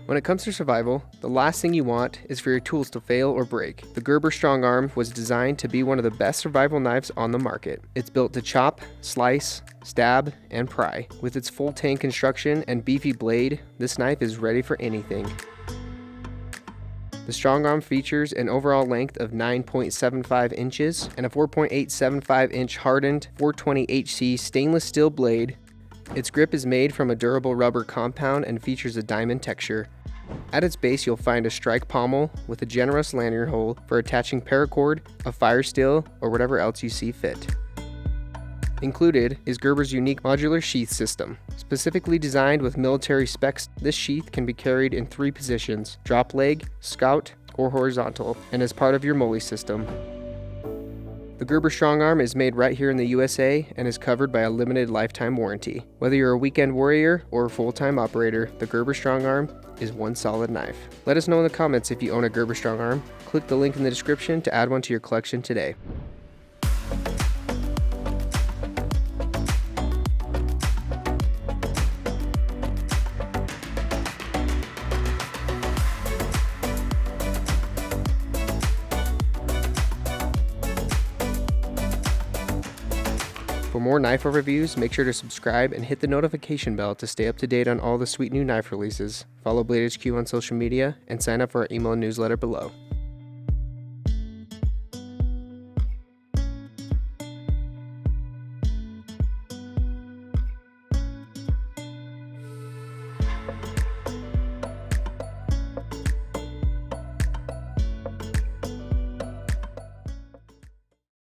When it comes to survival, the last thing you want is for your tools to fail or break. The Gerber StrongArm was designed to be one of the best survival knives on the market. It's built to chop, slice, stab, and pry. With its full-tang construction and beefy blade, this knife is ready for anything. The StrongArm features an overall length of 9.75 inches and a 4.875 inch hardened 420HC stainless steel blade. Its grip is made from a durable rubber compound and features a diamond texture. At its base, you'll find a strike pommel with a generous lanyard hole for attaching paracord, a fire steel, or whatever else you see fit. Included is Gerber's unique modular sheath system. Specifically designed with military specs, this sheath can be carried in 3 positions: drop leg, scout, or horizontal, and as part of your MOLLE system. The Gerber StrongArm is made right here in the USA and is covered by a limited lifetime warranty. Whether you're a weekend warrior or a full-time operator, the Gerber StrongArm is one solid knife. Let us know in the comments if you own a Gerber StrongArm. Click the link in the description to add one to your collection today. For more knife overviews, make sure to subscribe and hit the notification bell to stay up to date on all the sweet new knife releases. Follow Blade HQ on social media and sign up for our email newsletter below.